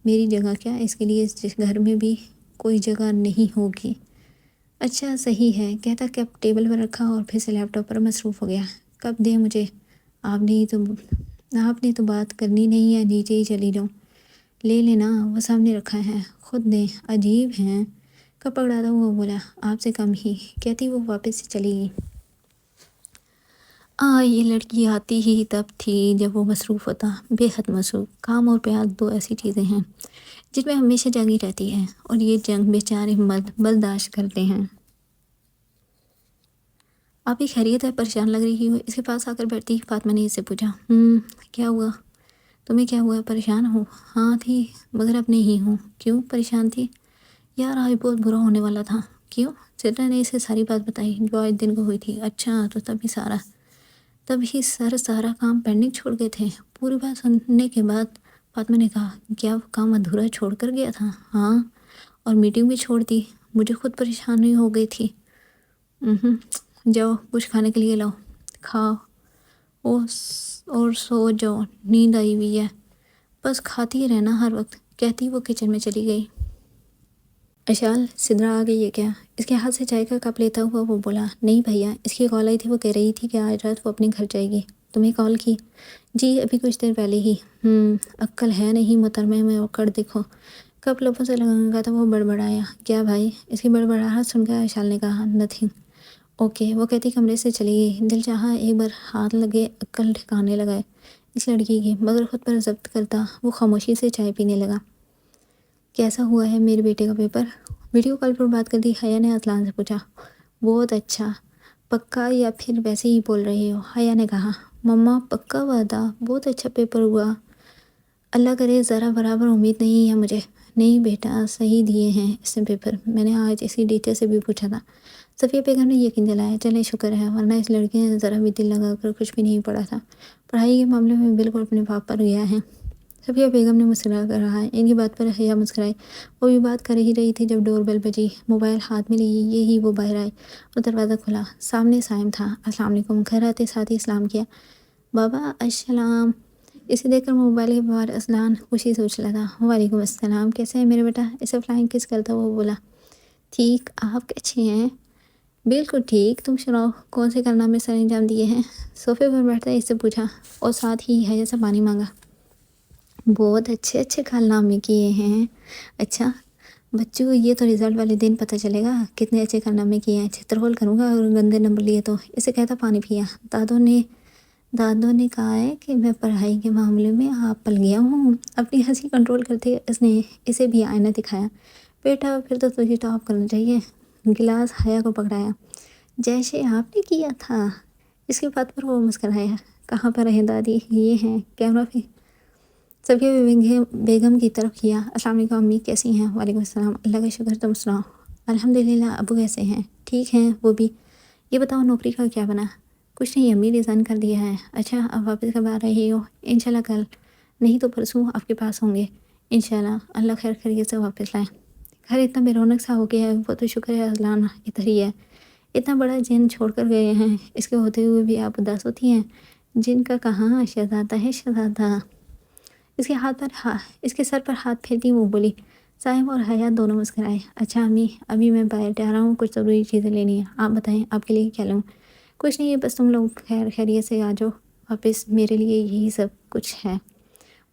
میری جگہ کیا اس کے لیے اس گھر میں بھی کوئی جگہ نہیں ہوگی۔ اچھا صحیح ہے، کہتا کپ ٹیبل پر رکھا اور پھر سے لیپ ٹاپ پر مصروف ہو گیا۔ کپ دیں مجھے، آپ نے تو بات کرنی نہیں ہے، نیچے ہی چلی جاؤں۔ لے لینا، وہ سامنے رکھا ہے، خود دیں، عجیب ہیں۔ کپ پکڑاتا ہوا بولا، آپ سے کم ہی، کہتی وہ واپس سے چلی گئی۔ یہ لڑکی آتی ہی تب تھی جب وہ مصروف ہوتا، بے حد مصروف۔ کام اور پیار 2 ایسی چیزیں ہیں جن میں ہمیشہ جنگی رہتی ہے اور یہ جنگ بیچارے مرد برداشت کرتے ہیں۔ آپ کی خیریت ہے؟ پریشان لگ رہی ہو۔ اس کے پاس آ کر بیٹھتی فاطمہ نے اس سے پوچھا۔ کیا ہوا؟ تمہیں کیا ہوا؟ پریشان ہو؟ ہاں تھی، مگر اب نہیں ہوں۔ کیوں پریشان تھی؟ یار آج بہت برا ہونے والا تھا۔ کیوں؟ سدرا نے اسے ساری بات بتائی جو آج دن کو ہوئی تھی۔ اچھا تو تبھی سارا کام پینڈنگ چھوڑ گئے تھے؟ پوری بات سننے کے بعد فاطمہ نے کہا، کیا وہ کام ادھورا چھوڑ کر گیا تھا؟ ہاں، اور میٹنگ بھی چھوڑ دی، مجھے خود پریشانی ہو گئی تھی۔ جاؤ کچھ کھانے کے لیے لاؤ، کھاؤ اور سو جاؤ، نیند آئی ہوئی ہے، بس کھاتی ہی رہنا ہر وقت، کہتی وہ کچن میں چلی گئی۔ اشال سدرا آ گئی ہے کیا؟ اس کے ہاتھ سے چائے کا کپ لیتا ہوا وہ بولا۔ نہیں بھیا، اس کی کال آئی تھی، وہ کہہ رہی تھی کہ آج رات وہ اپنے گھر جائے گی۔ تمہیں کال کی؟ جی ابھی کچھ دیر پہلے ہی۔ عقل ہے نہیں محترمہ میں اوکڑ دیکھو۔ کپ لوگوں سے لگا تھا وہ بڑبڑایا۔ کیا بھائی؟ اس کی بڑبڑاہٹ سن کر اشال نے کہا، نتھنگ۔ اوکے، وہ کہتی کمرے سے چلی گئی۔ دل چاہا ایک بار ہاتھ لگے عقل ٹھکانے لگائے اس لڑکی کی، مگر خود پر ضبط کرتا وہ خاموشی سے چائے پینے لگا۔ کیسا ہوا ہے میرے بیٹے کا پیپر؟ ویڈیو کال پر بات کرتی حیا نے اطلان سے پوچھا۔ بہت اچھا، پکا یا پھر ویسے ہی بول رہے ہو؟ حیا نے کہا، مما پکا وعدہ، بہت اچھا پیپر ہوا، اللہ کرے، ذرا برابر امید نہیں ہے مجھے۔ نہیں بیٹا، صحیح دیے ہیں اس نے پیپر، میں نے آج اسی ٹیچر سے بھی پوچھا تھا۔ صفیہ بیگم نے یقین دلایا۔ چلے شکر ہے، ورنہ اس لڑکی نے ذرا بھی دل لگا کر کچھ بھی نہیں پڑھا تھا، پڑھائی کے معاملے میں بالکل اپنے باپ پر گیا ہے۔ صفیہ بیگم نے مسکرا کر رہا۔ ان کی بات پر حیا مسکرائی۔ وہ بھی بات کر ہی رہی تھی جب ڈور بیل بجی، موبائل ہاتھ میں لیے ہی وہ باہر آئے اور دروازہ کھلا۔ سامنے سائم تھا۔ السلام علیکم، گھر آتے ساتھ ہی سلام کیا۔ بابا السلام۔ اسے دیکھ کر موبائل کے بار اسلان خوشی سے اچھلا تھا۔ وعلیکم السلام، کیسے ہیں میرے بیٹا؟ اسے فلائنگ کس کرتا وہ بولا۔ ٹھیک، آپ کیسے ہیں؟ بالکل ٹھیک، تم سناؤ، کون سے کارنامے سر انجام دیے ہیں؟ صوفے پر بیٹھتا اس سے پوچھا اور ساتھ ہی حیا سے پانی مانگا۔ بہت اچھے کارنامے کیے ہیں۔ اچھا بچوں، یہ تو رزلٹ والے دن پتہ چلے گا کتنے اچھے کارنامے کیے ہیں، چھترول کروں گا اور گندے نمبر لیے تو۔ اسے کہتا پانی پیا۔ دادوں نے کہا ہے کہ میں پڑھائی کے معاملے میں آپ پل گیا ہوں۔ اپنی ہنسی کنٹرول کرتے اس نے اسے بھی آئینہ دکھایا۔ بیٹا پھر تو تجھے ٹاپ کرنا چاہیے۔ گلاس حیا کو پکڑایا۔ جیسے آپ نے کیا تھا۔ اس کی بات پر وہ مسکرایا۔ کہاں پر ہیں دادی؟ یہ ہیں۔ کیمرہ پہ صفیہ بیگم کی طرف کیا۔ السلام علیکم امی، کیسی ہیں؟ وعلیکم السلام، اللہ کا شکر، تم سناؤ؟ الحمدللہ، ابو کیسے ہیں؟ ٹھیک ہیں وہ بھی۔ یہ بتاؤ نوکری کا کیا بنا؟ کچھ نہیں امی، ریزائن کر دیا ہے۔ اچھا، اب واپس کب آ رہی ہو؟ انشاءاللہ کل، نہیں تو پرسوں آپ کے پاس ہوں گے انشاءاللہ، اللہ خیر خیریت سے واپس لائیں۔ گھر اتنا بے رونق سا ہو گیا ہے، وہ تو شکر ہے اذلان ادھر ہی ہے۔ اتنا بڑا جن چھوڑ کر گئے ہیں، اس کے ہوتے ہوئے بھی آپ اداس ہوتی ہیں؟ جن کا کہاں شہزادہ ہے شہزادہ۔ اس کے سر پر ہاتھ پھیرتی وہ بولی۔ صائم اور حیات دونوں مسکرائے۔ اچھا امی، ابھی میں باہر جا رہا ہوں، کچھ ضروری چیزیں لینی ہیں، آپ بتائیں آپ کے لیے کیا لوں؟ کچھ نہیں ہے، بس تم لوگ خیر خیریت سے آ جاؤ واپس، میرے لیے یہی سب کچھ ہے۔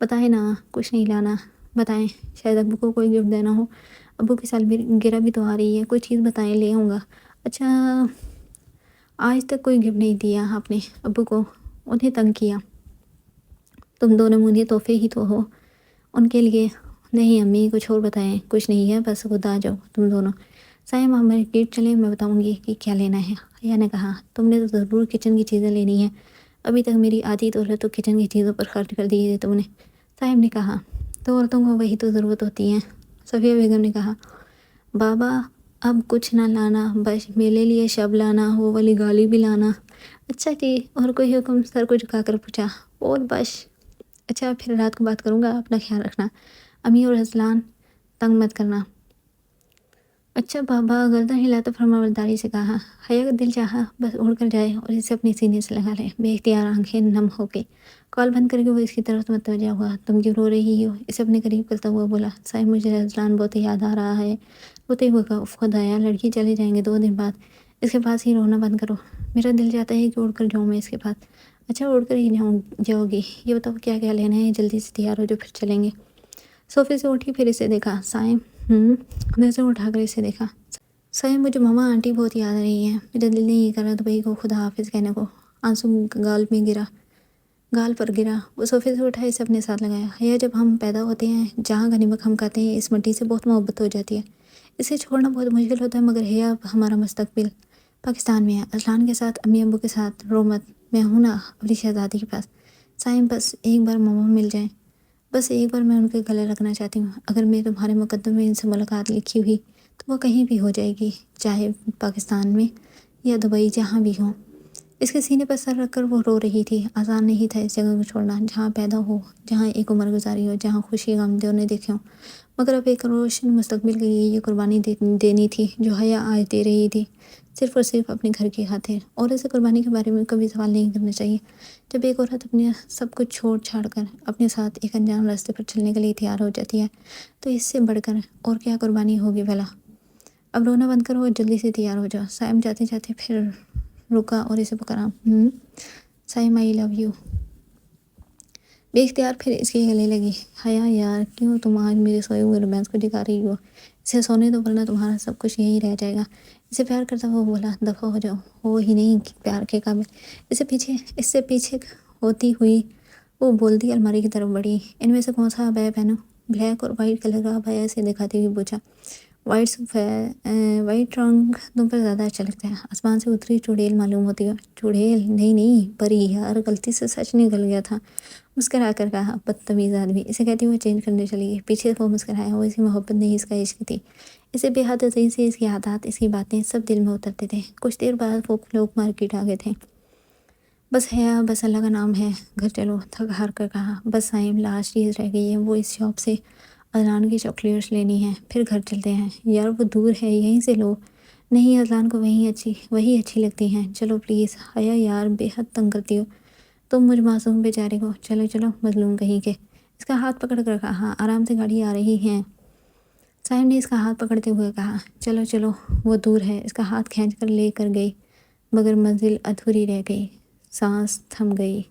بتائیں نا، کچھ نہیں لانا؟ بتائیں، شاید ابو کو کوئی گفٹ دینا ہو، ابو کی سالگرہ بھی تو آ رہی ہے، کوئی چیز بتائیں، لے آؤں گا۔ اچھا، آج تک کوئی گفٹ نہیں دیا آپ نے ابو کو، انہیں تنگ کیا؟ تم دو نمونے تحفے ہی تو ہو ان کے لیے۔ نہیں امی، کچھ اور بتائیں۔ کچھ نہیں ہے، بس خود آ جاؤ تم دونوں۔ صائم، ہم مارکیٹ چلیں، میں بتاؤں گی کہ کیا لینا ہے۔ حیا نے کہا، تم نے تو ضرور کچن کی چیزیں لینی ہیں، ابھی تک میری آدھی دولت تو کچن کی چیزوں پر خرچ کر دی ہے تم نے۔ صائم نے کہا، تو عورتوں کو وہی تو ضرورت ہوتی ہے۔ صفیہ بیگم نے کہا، بابا اب کچھ نہ لانا، بس میرے لیے شب لانا، وہ والی گالی بھی لانا۔ اچھا جی، اور کوئی حکم؟ سر کو جھکا کر پوچھا۔ اور بس۔ اچھا، پھر رات کو بات کروں گا، اپنا خیال رکھنا، امی اور اذلان تنگ مت کرنا۔ اچھا بابا، گردن ہلاتا فرمانبرداری سے کہا۔ حیا کا دل چاہا بس اڑ کر جائے اور اسے اپنے سینے سے لگا لے۔ بے اختیار آنکھیں نم ہو گئی۔ کال بند کر کے وہ اس کی طرف متوجہ ہوا۔ تم کیوں رو رہی ہو؟ اسے اپنے قریب کرتا ہوا بولا۔ صاحب، مجھے اذلان بہت یاد آ رہا ہے۔ روتے ہوئے کہا، اف خدایا، لڑکی چلے جائیں گے 2 دن بعد، اس کے پاس ہی رونا بند کرو۔ میرا دل چاہتا ہے کہ اڑ کر جاؤں میں اس کے پاس۔ اچھا، اڑ کر ہی جاؤ گی؟ یہ بتاؤ کیا کیا لینا ہے، جلدی سے تیار ہو جو، پھر چلیں گے۔ صوفے سے اٹھی، پھر اسے دیکھا۔ صائم نظر اٹھا کر اسے دیکھا۔ صائم، مجھے ماما آنٹی بہت یاد آ رہی ہیں، میرا دل نہیں کر رہا دبئی کو خدا حافظ کہنے کو۔ آنسو گال پر گرا۔ وہ صوفے سے اٹھا، اسے اپنے ساتھ لگایا۔ حیا، جب ہم پیدا ہوتے ہیں، جہاں کا نمک ہم کھاتے ہیں، اس مٹی سے بہت محبت ہو جاتی ہے، اسے چھوڑنا بہت مشکل ہوتا ہے، مگر حیا اب ہمارا مستقبل پاکستان میں ہے، اذلان کے ساتھ، امی ابو کے ساتھ، رومت میں ہوں نا اپنی شہزادی کے پاس۔ صائم، بس ایک بار ماما مل جائیں، بس ایک بار میں ان کے گلے لگنا چاہتی ہوں۔ اگر میں تمہارے مقدمے میں ان سے ملاقات لکھی ہوئی تو وہ کہیں بھی ہو جائے گی، چاہے پاکستان میں یا دبئی، جہاں بھی ہو۔ اس کے سینے پر سر رکھ کر وہ رو رہی تھی۔ آسان نہیں تھا اس جگہ کو چھوڑنا، جہاں پیدا ہو، جہاں ایک عمر گزاری ہو، جہاں خوشی غم دونوں دیکھے ہوں، مگر اب ایک روشن مستقبل کے لیے یہ قربانی دینی تھی جو حیا آج دے رہی تھی، صرف اور صرف اپنے گھر کی خاطر۔ اور اسے قربانی کے بارے میں کبھی سوال نہیں کرنا چاہیے۔ جب ایک عورت اپنے سب کچھ چھوڑ چھاڑ کر اپنے ساتھ ایک انجان راستے پر چلنے کے لیے تیار ہو جاتی ہے تو اس سے بڑھ کر اور کیا قربانی ہوگی بھلا۔ اب رونا بند کر، وہ جلدی سے تیار ہو جاؤ۔ صائم جاتے جاتے پھر رکا اور اسے پکارا، صائم، آئی لو یو۔ بے اختیار پھر اس کے گلے لگی۔ حیا یار، کیوں تم آج میرے سوئے ہوئے رومانس کو جگا رہی ہو؟ اسے سونے دو ورنہ تمہارا سب کچھ یہیں رہ جائے گا۔ اسے پیار کرتا ہوا بولا، دفع ہو جاؤ۔ ہو ہی نہیں پیار کے قابل۔ اس سے پیچھے ہوتی ہوئی وہ بولتی الماری کی طرف بڑھی۔ ان میں سے کون سا عبایا پہنوں؟ بلیک اور وائٹ کلر کا عبایا اسے دکھاتی ہوئی پوچھا۔ وائٹ رنگ تم پر زیادہ اچھا لگتا ہے، آسمان سے اتری چڑیل معلوم ہوتی ہے۔ چڑیل نہیں پری یار، غلطی سے سچ نکل گیا تھا، مسکرا کر کہا بدتمیز آدمی۔ اسے کہتی ہوئے چینج کرنے چلی گئی۔ پیچھے وہ مسکرایا، وہ اس کی محبت نہیں، اس کا عشق تھی۔ اسے بے حد عزیز سے اس کی عادات، اس کی باتیں سب دل میں اترتے تھے۔ کچھ دیر بعد وہ لوگ مارکیٹ آ گئے تھے۔ بس حیا، بس اللہ کا نام ہے، گھر چلو، تھک ہار کر کہا۔ بس صائم، لاسٹ چیز رہ گئی ہے، وہ اس شاپ سے اذلان کی چاکلیٹس لینی ہیں، پھر گھر چلتے ہیں۔ یار وہ دور ہے، یہیں سے لو۔ نہیں، اذلان کو وہی اچھی لگتی ہیں، چلو پلیز۔ حیا یار، بے حد تنگ کرتی ہو تم مجھ معصوم بیچارے کو، چلو مظلوم کہیں کے۔ اس کا ہاتھ پکڑ کر کہا، آرام سے، گاڑی آ رہی ہے۔ صائم نے اس کا ہاتھ پکڑتے ہوئے کہا، چلو وہ دور ہے۔ اس کا ہاتھ کھینچ کر لے کر گئی، مگر منزل ادھوری رہ گئی، سانس تھم گئی۔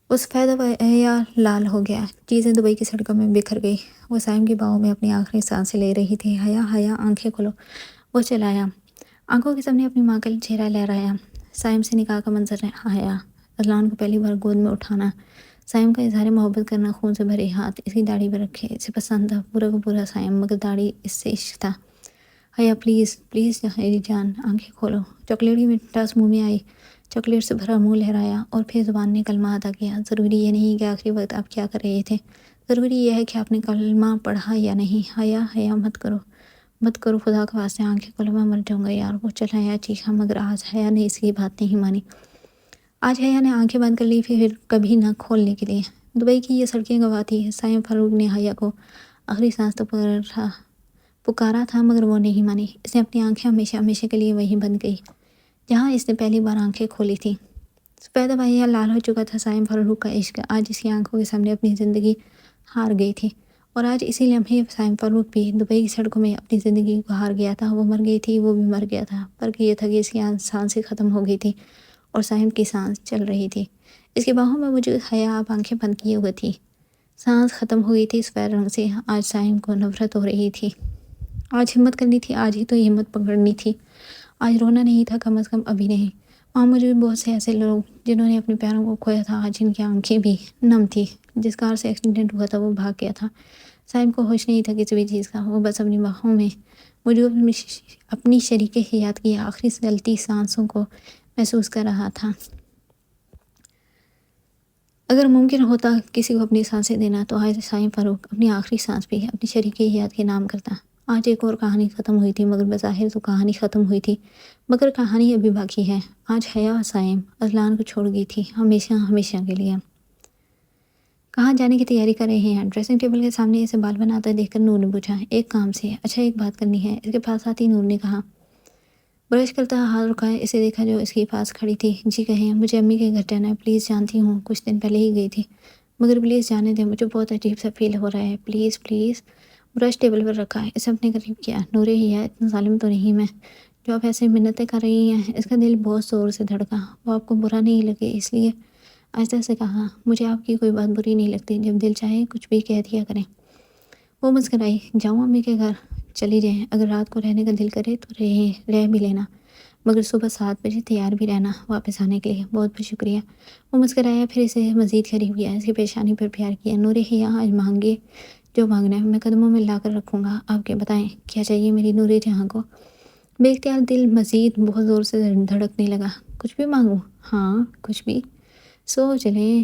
اس حیا لال ہو گیا، چیزیں دبئی کی سڑکوں میں بکھر گئی۔ وہ صائم کی باہوں میں اپنی آخری سانسیں لے رہی تھی۔ حیا آنکھیں کھولو۔ وہ چلایا، آنکھوں کے سامنے اپنی ماں کا چہرہ لہرایا۔ صائم سے نکاح کا منظر آیا، اذلان کو پہلی بار گود میں اٹھانا، صائم کا اظہار محبت کرنا، خون سے بھرے ہاتھ اس کی داڑھی پر رکھے، اسے پسند تھا پورا کا پورا صائم، مگر داڑھی اس سے عشق تھا۔ حیا پلیز پلیز میری جان آنکھیں کھولو۔ چاکلیٹ کی مٹاس منہ میں آئی، چاکلیٹ سے بھرا منہ لہرایا اور پھر زبان نے کلمہ ادا کیا۔ ضروری یہ نہیں کہ آخری وقت آپ کیا کر رہے تھے، ضروری یہ ہے کہ آپ نے کلمہ پڑھا یا نہیں۔ حیا حیا مت کرو خدا کے واسطے، آنکھیں کھولو، میں مر جاؤں گا یار۔ وہ چلایا چیخا، مگر آج حیا نے اس کی بات نہیں مانی۔ آج حیا نے آنکھیں بند کر لی، پھر کبھی نہ کھولنے کے لیے۔ دبئی کی یہ سڑکیں گواہ تھی، سائم فاروق نے حیا کو آخری سانس تک پکارا تھا مگر وہ نہیں مانی۔ اس نے اپنی آنکھیں ہمیشہ ہمیشہ کے لیے وہیں بند کی جہاں اس نے پہلی بار آنکھیں کھولی تھی۔ سفید بھیا لال ہو چکا تھا۔ سائم فاروق کا عشق آج اس کی آنکھوں کے سامنے اپنی زندگی ہار گئی تھی، اور آج اسی لمحے سائم فاروق بھی دبئی کی سڑکوں میں اپنی زندگی کو ہار گیا تھا۔ وہ مر گئی تھی، وہ بھی مر گیا تھا، فرق یہ تھا کہ اس کی سانسیں ختم ہو گئی تھی اور سائم کی سانس چل رہی تھی۔ اس کی باہوں میں موجود حیا اب آنکھیں بند کیے ہوئے تھی، سانس ختم ہو گئی تھی۔ سفید رنگ سے آج سائم کو نفرت ہو رہی تھی۔ آج ہمت کرنی تھی، آج ہی تو ہمت پکڑنی تھی۔ آج رونا نہیں تھا، کم از کم ابھی نہیں۔ وہاں موجود بہت سے ایسے لوگ جنہوں نے اپنے پیاروں کو کھویا تھا، آج ان کی آنکھیں بھی نم تھی۔ جس کار سے ایکسیڈنٹ ہوا تھا وہ بھاگ گیا تھا۔ سائم کو ہوش نہیں تھا کسی بھی چیز کا، وہ بس اپنی باہوں میں موجود اپنی شریک حیات کی آخری چلتی سانسوں کو محسوس کر رہا تھا۔ اگر ممکن ہوتا کسی کو اپنی سانسیں دینا تو آج سائم فاروق اپنی آخری سانس بھی اپنی شریک حیات کے نام کرتا۔ آج ایک اور کہانی ختم ہوئی تھی، مگر بظاہر تو کہانی ختم ہوئی تھی، مگر کہانی ابھی باقی ہے۔ آج حیا سائم اذلان کو چھوڑ گئی تھی، ہمیشہ ہمیشہ کے لیے۔ کہاں جانے کی تیاری کر رہے ہیں؟ ڈریسنگ ٹیبل کے سامنے اسے بال بناتا دیکھ کر نور نے پوچھا۔ ایک کام سے۔ اچھا، ایک بات کرنی ہے۔ اس کے پاس آتی نور نے کہا۔ برش کرتا ہاتھ رکا، اسے دیکھا جو اس کے پاس کھڑی تھی۔ جی کہیں، مجھے امی کے گھر جانا ہے پلیز۔ جانتی ہوں کچھ دن پہلے ہی گئی تھی، مگر پلیز جانے دیں، مجھے بہت عجیب سا فیل ہو رہا ہے، پلیز پلیز۔ برش ٹیبل پر رکھا، اسے اپنے قریب کیا۔ نور حیا، اتنا ظالم تو نہیں میں جو آپ ایسے منتیں کر رہی ہیں۔ اس کا دل بہت زور سے دھڑکا۔ وہ آپ کو برا نہیں لگے اس لیے آہستہ سے کہا، مجھے آپ کی کوئی بات بری نہیں لگتی، جب دل چاہے کچھ بھی کہہ دیا کریں۔ وہ مسکرائی۔ جاؤں امی کے گھر؟ چلی جائیں، اگر رات کو رہنے کا دل کرے تو رہ بھی لینا، مگر صبح 7 بجے تیار بھی رہنا واپس آنے کے لیے۔ بہت بہت شکریہ۔ وہ مسکرایا، پھر اسے مزید قریب کیا، اس کی پیشانی پر پیار کیا۔ نور حیا، آج مانگے جو مانگنا ہے میں قدموں میں لا کر رکھوں گا، آپ کے بتائیں کیا چاہیے میری نور جہاں کو؟ بے اختیار دل مزید بہت زور سے دھڑکنے لگا۔ کچھ بھی مانگوں؟ ہاں کچھ بھی، سوچ لیں،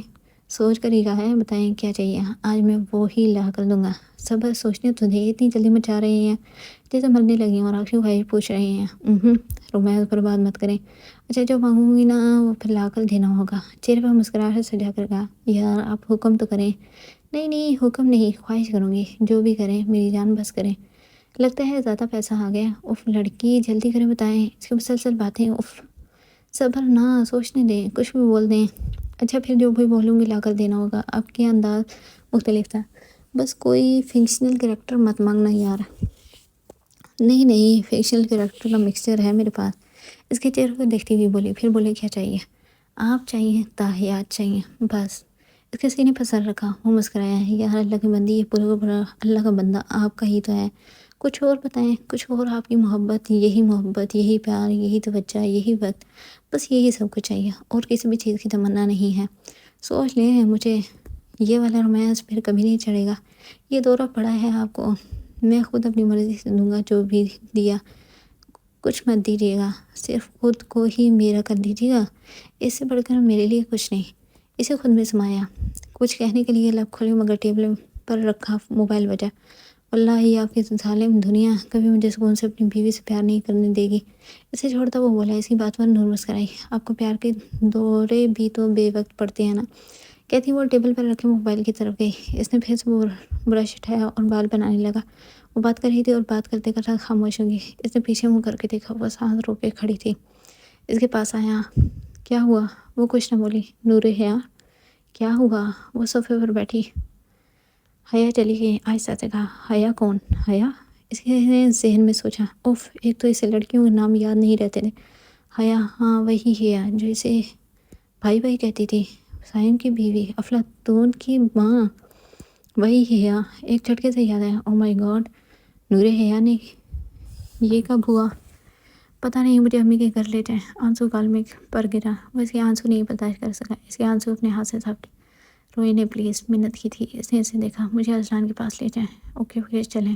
سوچ کر ہی کہا ہے، بتائیں کیا چاہیے، آج میں وہی لا کر دوں گا۔ صبر، سوچنے تو دے، اتنی جلدی مچا رہے ہیں جیسے مرنے لگی اور آخری خواہش پوچھ رہے ہیں۔ رومانس پر بات مت کریں۔ اچھا، جو مانگوں گی نا وہ پھر لا کر دینا ہوگا۔ چہرے پر مسکراہٹ سجا کر کہا، یار آپ حکم تو کریں۔ نہیں نہیں، حکم نہیں، خواہش کروں گی، جو بھی کریں میری جان بس کریں۔ لگتا ہے زیادہ پیسہ آ گیا۔ اف لڑکی، جلدی کریں، بتائیں۔ اس کی مسلسل باتیں، اف۔ صبر نہ، سوچنے دیں، کچھ بھی بول دیں۔ اچھا، پھر جو بھی بولوں گی لا کر دینا ہوگا۔ آپ کے انداز مختلف تھا، بس کوئی فکشنل کریکٹر مت مانگنا یار۔ نہیں نہیں، فکشنل کریکٹر کا مکسچر ہے میرے پاس۔ اس کے چہرے کو دیکھتی ہوئی بولی، پھر بولے کیا چاہیے؟ آپ چاہیے، تاحیات چاہیے، بس۔ اس کے سینے پر سر رکھا، وہ مسکرایا، یار اللہ کی بندی، یہ پورا اللہ کا بندہ آپ کا ہی تو ہے، کچھ اور بتائیں، کچھ اور۔ آپ کی محبت، یہی پیار، یہی توجہ، یہی وقت، بس یہی سب کچھ چاہیے، اور کسی بھی چیز کی تمنا نہیں ہے۔ سوچ لیں، مجھے یہ والا رومانس پھر کبھی نہیں چڑھے گا۔ یہ دورہ پڑا ہے آپ کو، میں خود اپنی مرضی سے دوں گا، جو بھی دیا کچھ مت دیجیے گا، صرف خود کو ہی میرا کر دیجیے گا، اس سے بڑھ کر میرے لیے کچھ نہیں۔ اسے خود میں سمایا، کچھ کہنے کے لیے لب کھولے مگر ٹیبل پر رکھا موبائل بجا۔ واللہ ہی آپ کی ظالم دنیا کبھی مجھے سکون سے اپنی بیوی سے پیار نہیں کرنے دے گی۔ اسے چھوڑتا وہ بولا۔ اس کی بات پر نور مسکرائی، آپ کو پیار کے دورے بھی تو بے وقت پڑتے ہیں نا، کہتی وہ ٹیبل پر رکھے موبائل کی طرف گئی۔ اس نے پھر سے برش اٹھایا اور بال بنانے لگا۔ وہ بات کر رہی تھی اور بات کرتے کرتے خاموش ہو گئی۔ اس نے پیچھے منہ کر کے دیکھا، وہ سانس روک کے کھڑی تھی۔ اس کے پاس آیا، کیا ہوا؟ وہ کچھ نہ بولی۔ نور حیا، کیا ہوا؟ وہ صوفے پر بیٹھی۔ حیا چلی گئی، آہستہ سے کہا، حیا کون؟ حیا؟ اس کے ذہن میں سوچا، اوف، ایک تو اسے لڑکیوں کے نام یاد نہیں رہتے تھے۔ حیا، ہاں وہی حیا جو اسے بھائی کہتی تھی، سائم کی بیوی، افلاطون کی ماں، وہی حیا۔ ایک جھٹکے سے یاد آیا، او مائی گاڈ، نور حیا نے یہ کب ہوا؟ پتہ نہیں، مجھے امی کے گھر لے جائیں۔ آنسو گال میں پر گرا، وہ اس کے آنسو نہیں برداشت کر سکا، اس کے آنسو اپنے ہاتھ سے صاف کیے۔ روئی نے پلیز منت کی تھی، اس نے اسے دیکھا، مجھے اذلان کے پاس لے جائیں۔ اوکے چلیں۔